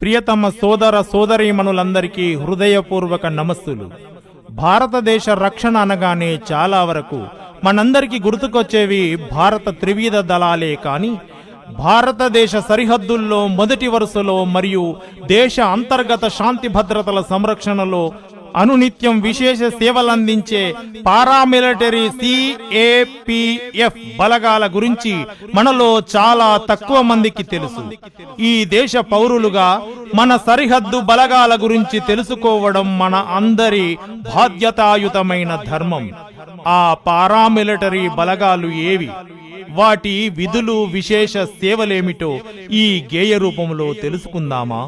ప్రియతమ సోదర సోదరీమణులందరికీ హృదయపూర్వక నమస్సులు. భారతదేశ రక్షణ అనగానే చాలా వరకు మనందరికీ గుర్తుకొచ్చేవి భారత త్రివిధ దళాలే. కానీ భారతదేశ సరిహద్దుల్లో మొదటి వరుసలో మరియు దేశ అంతర్గత శాంతి భద్రతల సంరక్షణలో అనునిత్యం విశేష సేవలందించే పారామిలిటరీ సిఏపిఎఫ్ బలగాల గురించి మనలో చాలా తక్కువ మందికి తెలుసు. ఈ దేశ పౌరులుగా మన సరిహద్దు బలగాల గురించి తెలుసుకోవడం మన అందరి బాధ్యతాయుతమైన ధర్మం. ఆ పారామిలిటరీ బలగాలు ఏవి, వాటి విధులు, విశేష సేవలేమిటో ఈ గేయ రూపంలో తెలుసుకుందామా?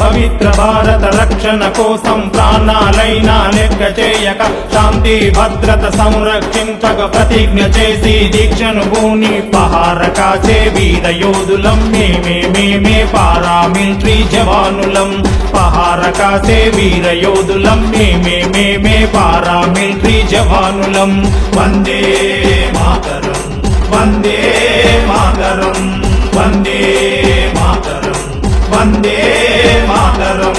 పవిత్ర భారత రక్షణ కోసం ప్రాణాలైనా లెక్క చేయక శాంతి భద్రత సంరక్షించక ప్రతిజ్ఞ చేసి దీక్షను భూని పహార కాచే వీర యోధులం మేమే పారామిలిటరీ జవానులం. పహార కాచే వీర యోధులం మేమే పారామిలిటరీ జవానులం. వందే మాతరం, వందే మాతరం, వందే మాతరం, వందే మాతరం.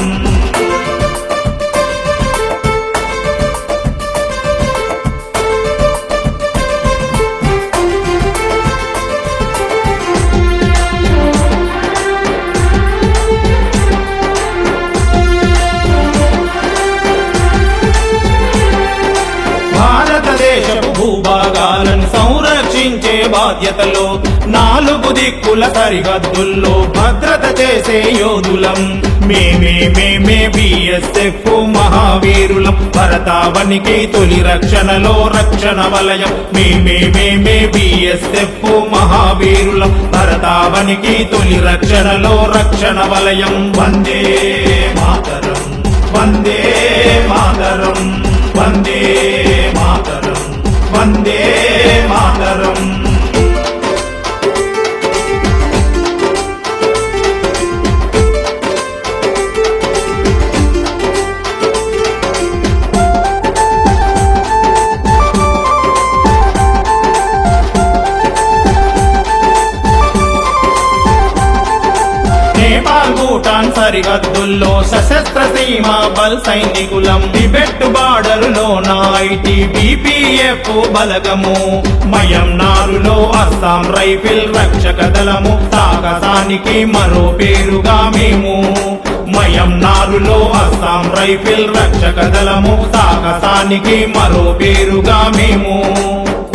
భారతదేశపు భూభాగాలను సంరక్షించే బాధ్యతలో నాలుగు దిక్కుల సరిహద్దుల్లో భద్రత చేసే యోధులం మేమే బిఎస్ఎఫ్ మహావీరులం. భరతావనికి తొలి రక్షణలో రక్షణ వలయం మేమే బిఎస్ఎఫ్ మహావీరులం. భరతావనికి తొలి రక్షణలో రక్షణ వలయం. వందే మాతరం, వందే మాతరం, వందే మాతరం, వందే మాతరం. నేపాల్ భూటాన్ సరిహద్దుల్లో సశస్త్ర సీమా బల్ సైనికులం. టిబెట్ బార్డరులోన ఐటిబిపిఎఫ్ బలగము. మయన్మారులో అస్సాం రైఫిల్ రక్షక దళము. సాహసానికి మరో పేరుగా మేము. మయన్మారులో అస్సాం రైఫిల్ రక్షక దళము. సాహసానికి మరో పేరుగా మేము.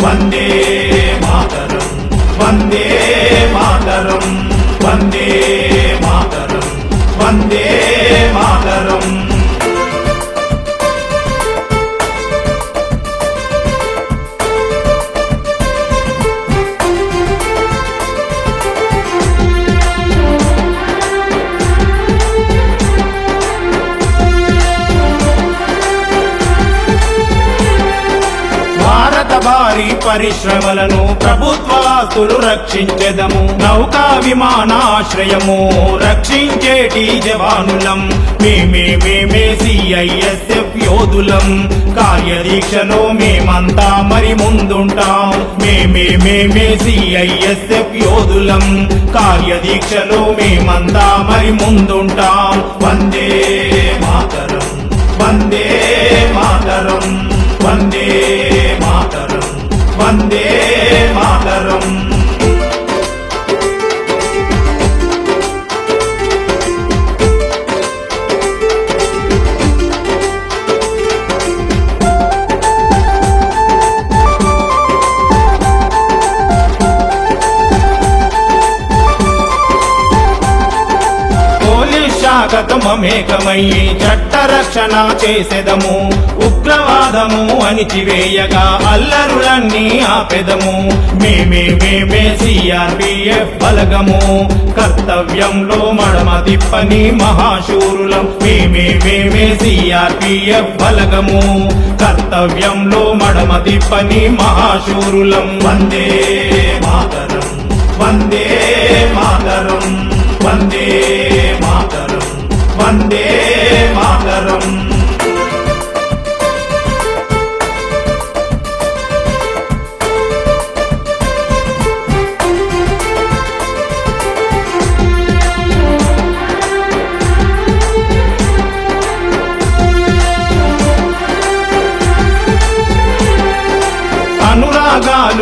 వందే మాతరం, వందే మాతరం, వందే మాతరం, వందే మాతరం. భారీ పరిశ్రమలను ప్రభుత్వాస్తులు రక్షించెదము. నౌకా విమానాశ్రయము రక్షించేటి జవానులం మేమే సిఐఎస్ఎఫ్ యోధులం. కార్యదీక్షలో మేమంతా మరి ముందుంటాం మేమే సిఐఎస్ఎఫ్ యోధులం. కార్యదీక్షలో మేమంతా మరి ముందుంటాం. వందే మాతరం, వందే మాతరం, వందే మాతరం, వందే మాతరం. మమేకమయ్యి చట్ట రక్షణ చేసెదము. ఉగ్రవాదము అణిచివేయగా అల్లరులన్నీ ఆపెదము. మేమే సిఆర్పిఎఫ్ బలగము. కర్తవ్యంలో మడమ తిప్పని మహాశూరులం మేమే సిఆర్పిఎఫ్ బలగము. కర్తవ్యంలో మడమ తిప్పని మహాశూరులం. వందే మాతరం,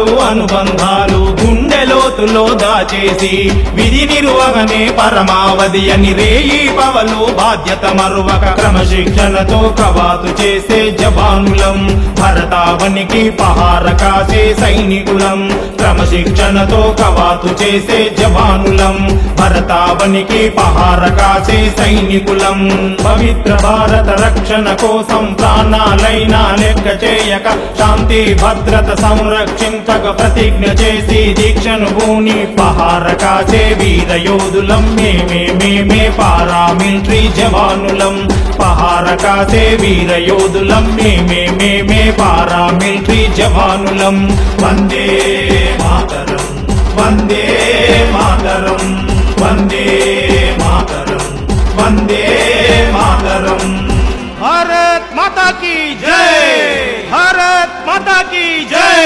బంధాలు అనుబంధాలు గుండెలోతులో దాచేసి విధి నిర్వహణే పరమావధి అని రేయి పవలు బాధ్యత మరువక క్రమశిక్షణతో కవాతు చేసే జవానులం భరతావనికి పహార కాసే సైనికులం క్రమశిక్షణతో కవాతు చేసే జవానులం భరతావనికి పహార కాసే సైనికులం పవిత్ర భారత రక్షణ కోసం ప్రాణాలైనా లెక్క చేయక శాంతి భద్రత సంరక్షించక ప్రతిజ్ఞ చేసి దీక్షను భూని పహార కాసే వీర యోధులం మేమే పారామిలిటరీ జవానులం పహార కాసే వీర యోధులం మేమే పారామిలిటరీ జవానులం వందే మాతరం వందే మాతరం వందే మాతరం వందే మాతరం భారత్ మాతా కీ జై భారత్ మాతా కీ జై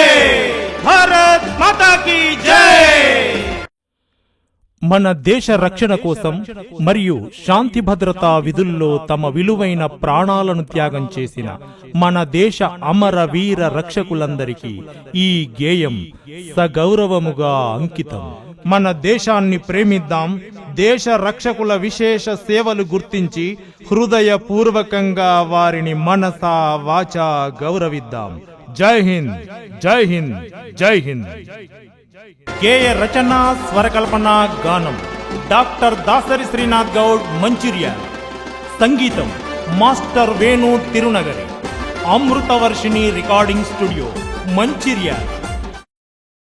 భారత్ మాతా కీ జై మన దేశ రక్షణ కోసం మరియు శాంతి భద్రతా విధుల్లో తమ విలువైన ప్రాణాలను త్యాగం చేసిన మన దేశ అమర వీర రక్షకులందరికీ ఈ గేయం సగౌరవముగా అంకితం. మన దేశాన్ని ప్రేమిద్దాం, దేశ రక్షకుల విశేష సేవలు గుర్తించి హృదయపూర్వకంగా వారిని మనసా వాచా గౌరవిద్దాం. జై హింద్, జై హింద్, జై హింద్. గేయ రచన స్వరకల్పన గానం డాక్టర్ దాసరి శ్రీనాథ్ గౌడ్ మంచిర్యాల్. సంగీతం master Venu Tirunagari. Amritavarshini recording studio Mancherial.